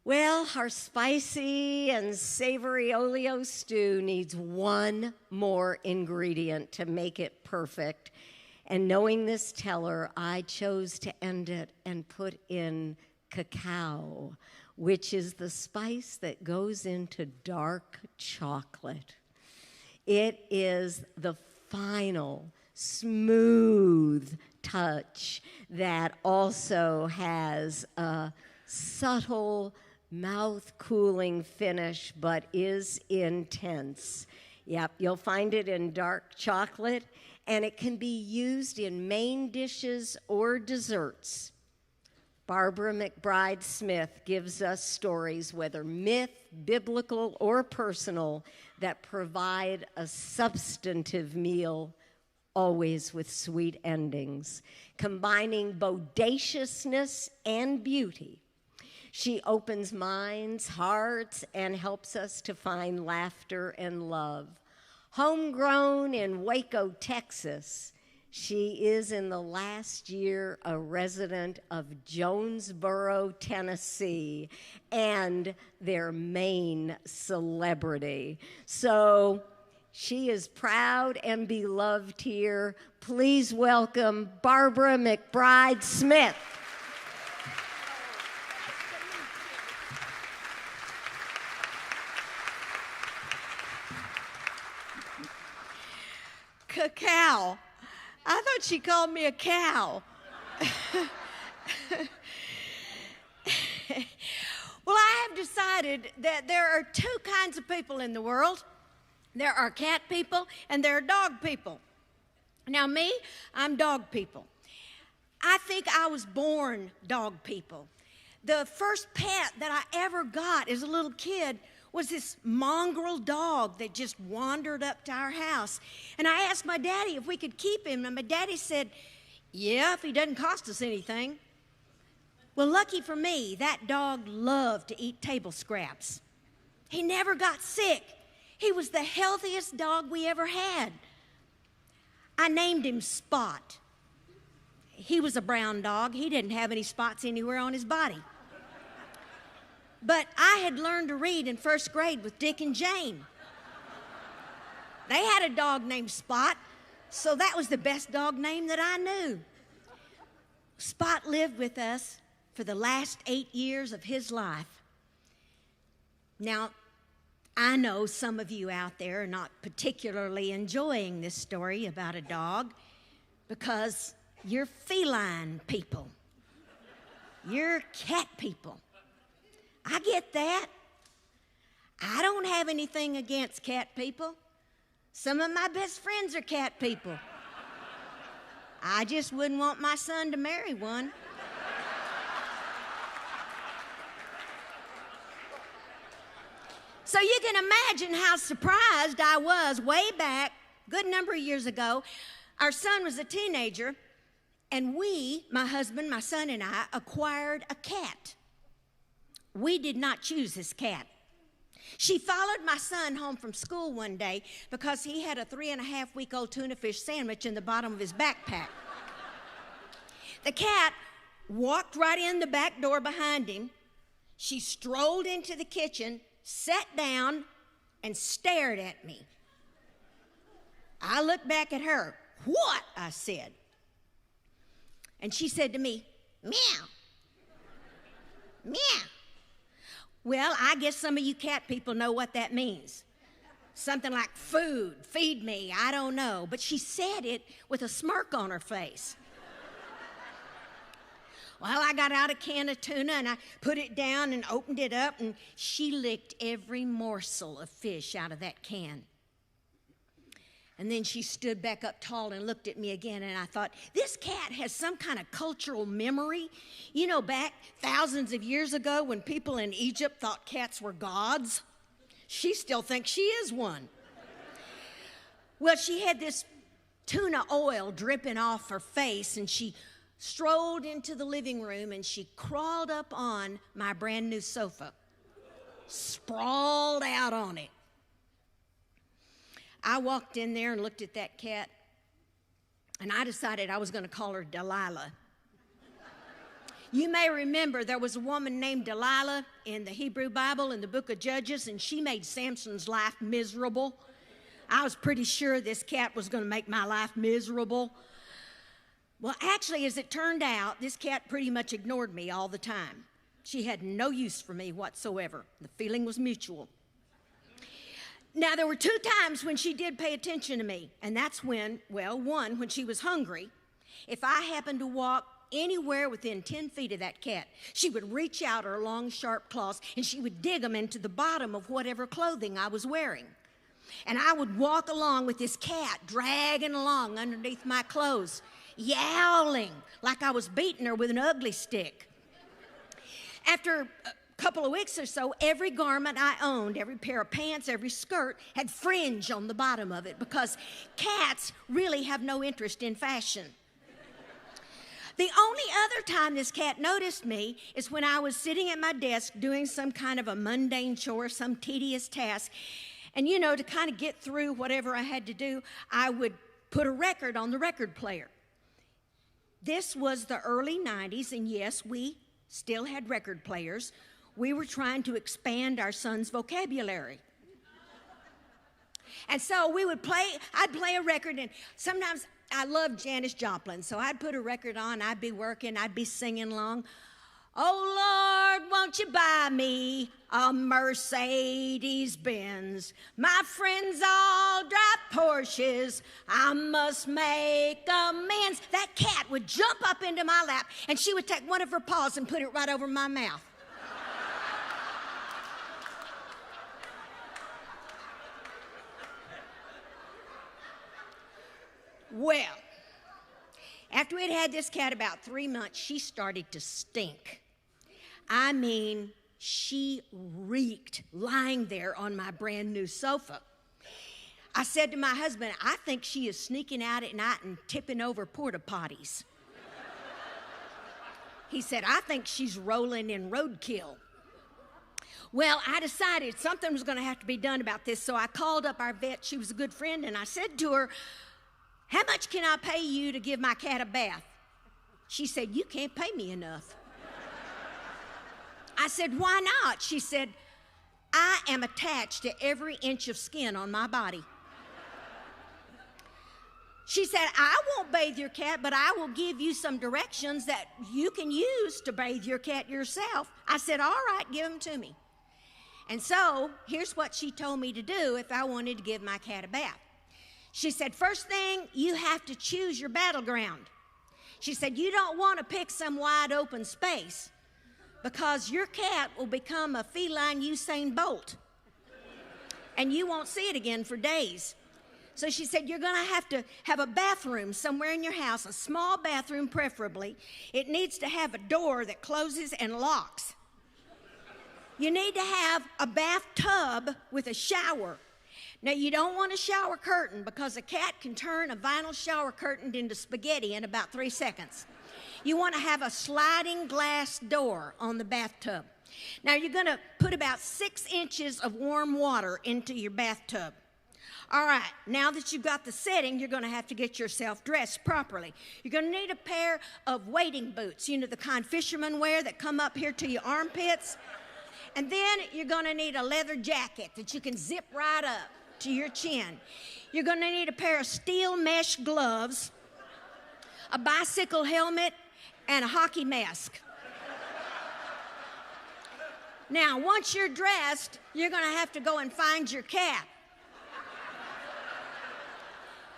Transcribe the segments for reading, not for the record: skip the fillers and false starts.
Well, our spicy and savory oleo stew needs one more ingredient to make it perfect. And knowing this teller, I chose to end it and put in cacao, which is the spice that goes into dark chocolate. It is the final, smooth touch that also has a subtle, mouth-cooling finish, but is intense. Yep, you'll find it in dark chocolate, and it can be used in main dishes or desserts. Barbara McBride-Smith gives us stories, whether myth, biblical, or personal, that provide a substantive meal, always with sweet endings, combining bodaciousness and beauty. She opens minds, hearts, and helps us to find laughter and love. Homegrown in Waco, Texas, she is in the last year a resident of Jonesborough, Tennessee, and their main celebrity. So she is proud and beloved here. Please welcome Barbara McBride-Smith. Cacao. I thought she called me a cow. Well, I have decided that there are two kinds of people in the world. There are cat people and there are dog people. Now me, I'm dog people. I think I was born dog people. The first pet that I ever got as a little kid was this mongrel dog that just wandered up to our house. And I asked my daddy if we could keep him, and my daddy said, yeah, if he doesn't cost us anything. Well, lucky for me, that dog loved to eat table scraps. He never got sick. He was the healthiest dog we ever had. I named him Spot. He was a brown dog. He didn't have any spots anywhere on his body. But I had learned to read in first grade with Dick and Jane. They had a dog named Spot, so that was the best dog name that I knew. Spot lived with us for the last 8 years of his life. Now, I know some of you out there are not particularly enjoying this story about a dog because you're feline people. You're cat people. I get that. I don't have anything against cat people. Some of my best friends are cat people. I just wouldn't want my son to marry one. So you can imagine how surprised I was way back, good number of years ago. Our son was a teenager, and we, my husband, my son, and I, acquired a cat. We did not choose this cat. She followed my son home from school one day because he had a 3.5-week-old tuna fish sandwich in the bottom of his backpack. The cat walked right in the back door behind him. She strolled into the kitchen, sat down, and stared at me. I looked back at her. What? I said. And she said to me, meow. Meow. Well, I guess some of you cat people know what that means. Something like food, feed me, I don't know. But she said it with a smirk on her face. Well, I got out a can of tuna and I put it down and opened it up, and she licked every morsel of fish out of that can. And then she stood back up tall and looked at me again, and I thought, this cat has some kind of cultural memory. You know, back thousands of years ago when people in Egypt thought cats were gods, she still thinks she is one. Well, she had this tuna oil dripping off her face, and she strolled into the living room, and she crawled up on my brand new sofa, sprawled out on it. I walked in there and looked at that cat, and I decided I was going to call her Delilah. You may remember there was a woman named Delilah in the Hebrew Bible in the book of Judges, and she made Samson's life miserable. I was pretty sure this cat was going to make my life miserable. Well, actually, as it turned out, this cat pretty much ignored me all the time. She had no use for me whatsoever. The feeling was mutual. Now, there were 2 times when she did pay attention to me, and that's when, well, one, when she was hungry. If I happened to walk anywhere within 10 feet of that cat, she would reach out her long, sharp claws, and she would dig them into the bottom of whatever clothing I was wearing. And I would walk along with this cat dragging along underneath my clothes, yowling like I was beating her with an ugly stick. After a couple of weeks or so, every garment I owned, every pair of pants, every skirt, had fringe on the bottom of it because cats really have no interest in fashion. The only other time this cat noticed me is when I was sitting at my desk doing some kind of a mundane chore, some tedious task. And, you know, to kind of get through whatever I had to do, I would put a record on the record player. This was the early 90s, and yes, we still had record players. We were trying to expand our son's vocabulary. And so I'd play a record, and sometimes I loved Janis Joplin, so I'd put a record on, I'd be working, I'd be singing along. Oh, Lord, won't you buy me a Mercedes-Benz? My friends all drive Porsches. I must make amends. That cat would jump up into my lap, and she would take one of her paws and put it right over my mouth. Well, after we'd had this cat about 3 months, she started to stink. I mean, she reeked lying there on my brand new sofa. I said to my husband, I think she is sneaking out at night and tipping over porta potties. He said, I think she's rolling in roadkill. Well, I decided something was going to have to be done about this, so I called up our vet. She was a good friend, and I said to her, how much can I pay you to give my cat a bath? She said, you can't pay me enough. I said, why not? She said, I am attached to every inch of skin on my body. She said, I won't bathe your cat, but I will give you some directions that you can use to bathe your cat yourself. I said, all right, give them to me. And so here's what she told me to do if I wanted to give my cat a bath. She said, first thing, you have to choose your battleground. She said, you don't want to pick some wide open space because your cat will become a feline Usain Bolt and you won't see it again for days. So she said, you're going to have a bathroom somewhere in your house, a small bathroom preferably. It needs to have a door that closes and locks. You need to have a bathtub with a shower. Now, you don't want a shower curtain because a cat can turn a vinyl shower curtain into spaghetti in about 3 seconds. You want to have a sliding glass door on the bathtub. Now, you're going to put about 6 inches of warm water into your bathtub. All right, now that you've got the setting, you're going to have to get yourself dressed properly. You're going to need a pair of wading boots, you know, the kind fishermen wear that come up here to your armpits. And then you're going to need a leather jacket that you can zip right up to your chin. You're going to need a pair of steel mesh gloves, a bicycle helmet, and a hockey mask. Now, once you're dressed, you're going to have to go and find your cat.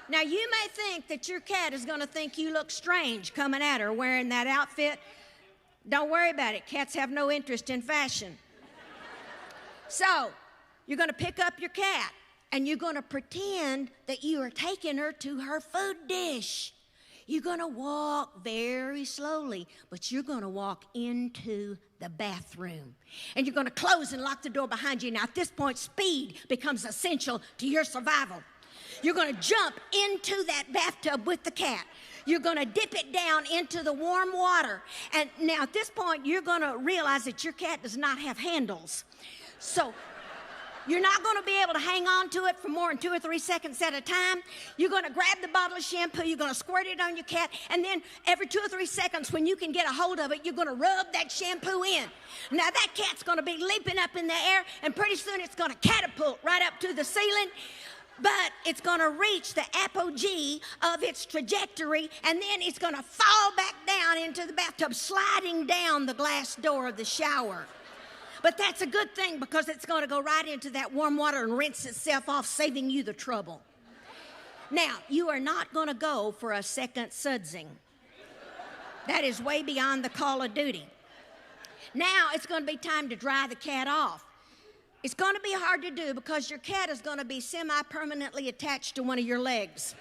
Now, you may think that your cat is going to think you look strange coming at her wearing that outfit. Don't worry about it. Cats have no interest in fashion. So, you're going to pick up your cat, and you're going to pretend that you are taking her to her food dish. You're going to walk very slowly, but you're going to walk into the bathroom. And you're going to close and lock the door behind you. Now, at this point, speed becomes essential to your survival. You're going to jump into that bathtub with the cat. You're going to dip it down into the warm water. And now, at this point, you're going to realize that your cat does not have handles. So You're not going to be able to hang on to it for more than 2 or 3 seconds at a time. You're going to grab the bottle of shampoo, you're going to squirt it on your cat, and then every 2 or 3 seconds when you can get a hold of it, you're going to rub that shampoo in. Now that cat's going to be leaping up in the air, and pretty soon it's going to catapult right up to the ceiling. But it's going to reach the apogee of its trajectory, and then it's going to fall back down into the bathtub, sliding down the glass door of the shower. But that's a good thing because it's going to go right into that warm water and rinse itself off, saving you the trouble. Now, you are not going to go for a second sudsing. That is way beyond the call of duty. Now it's going to be time to dry the cat off. It's going to be hard to do because your cat is going to be semi-permanently attached to one of your legs.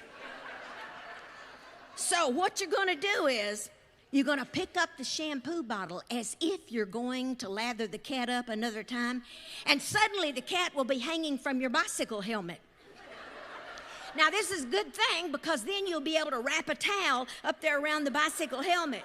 So what you're going to do is you're going to pick up the shampoo bottle as if you're going to lather the cat up another time, and suddenly the cat will be hanging from your bicycle helmet. Now, this is a good thing because then you'll be able to wrap a towel up there around the bicycle helmet.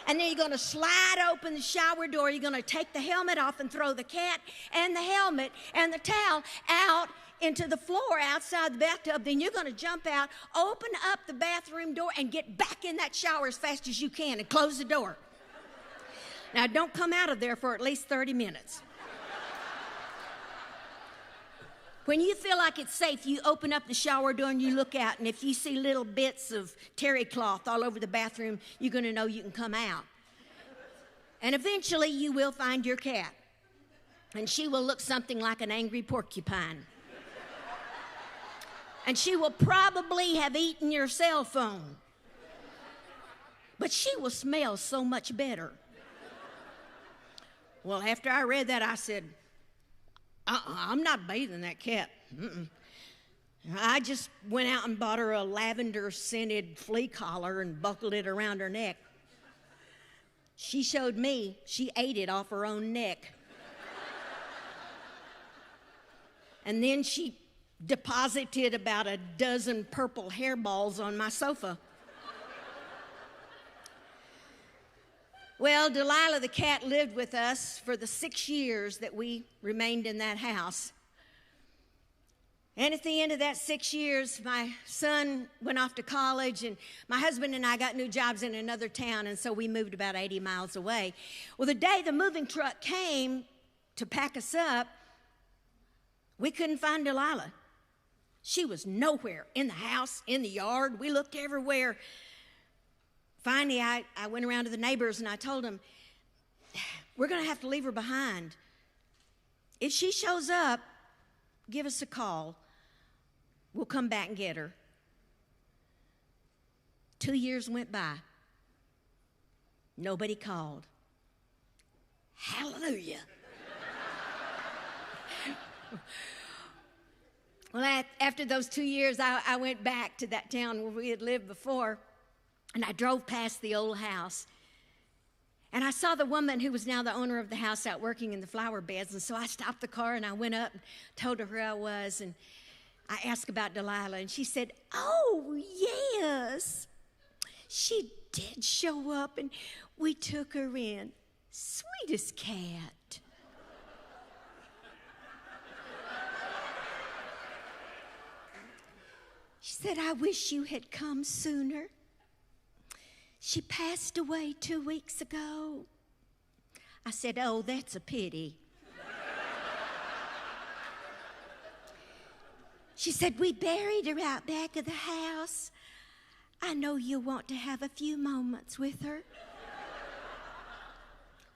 And then you're going to slide open the shower door. You're going to take the helmet off and throw the cat and the helmet and the towel out into the floor outside the bathtub. Then you're going to jump out, open up the bathroom door, and get back in that shower as fast as you can and close the door. Now, don't come out of there for at least 30 minutes. When you feel like it's safe, you open up the shower door and you look out, and if you see little bits of terry cloth all over the bathroom, you're going to know you can come out. And eventually you will find your cat, and she will look something like an angry porcupine. And she will probably have eaten your cell phone, but she will smell so much better. Well, after I read that, I said, I'm not bathing that cat. I just went out and bought her a lavender-scented flea collar and buckled it around her neck. She showed me she ate it off her own neck. And then she deposited about a dozen purple hairballs on my sofa. Well, Delilah the cat lived with us for the 6 years that we remained in that house. And at the end of that 6 years, my son went off to college, and my husband and I got new jobs in another town, and so we moved about 80 miles away. Well, the day the moving truck came to pack us up, we couldn't find Delilah. She was nowhere in the house, in the yard. We looked everywhere. Finally, I went around to the neighbors and I told them, we're going to have to leave her behind. If she shows up, give us a call. We'll come back and get her. 2 years went by. Nobody called. Hallelujah. Well, after those 2 years, I went back to that town where we had lived before. And I drove past the old house, and I saw the woman who was now the owner of the house out working in the flower beds. And so I stopped the car and I went up and told her who I was, and I asked about Delilah, and she said, oh, yes, she did show up, and we took her in. Sweetest cat. She said, I wish you had come sooner. She passed away 2 weeks ago. I said, oh, that's a pity. She said, we buried her out back of the house. I know you'll want to have a few moments with her.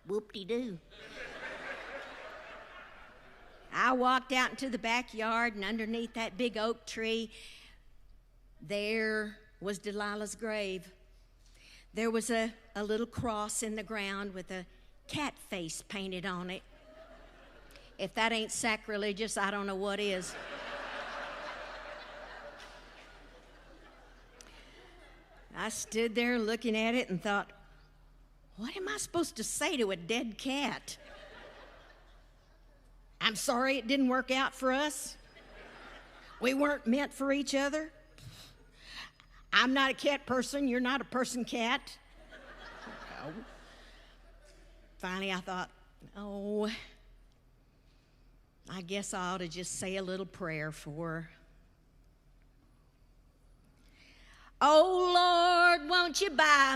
Whoop-de-doo. I walked out into the backyard, and underneath that big oak tree, there was Delilah's grave. There was a little cross in the ground with a cat face painted on it. If that ain't sacrilegious, I don't know what is. I stood there looking at it and thought, what am I supposed to say to a dead cat? I'm sorry it didn't work out for us. We weren't meant for each other. I'm not a cat person, you're not a person cat. No. Finally, I thought, oh, I guess I ought to just say a little prayer for her. Oh, Lord, won't you buy me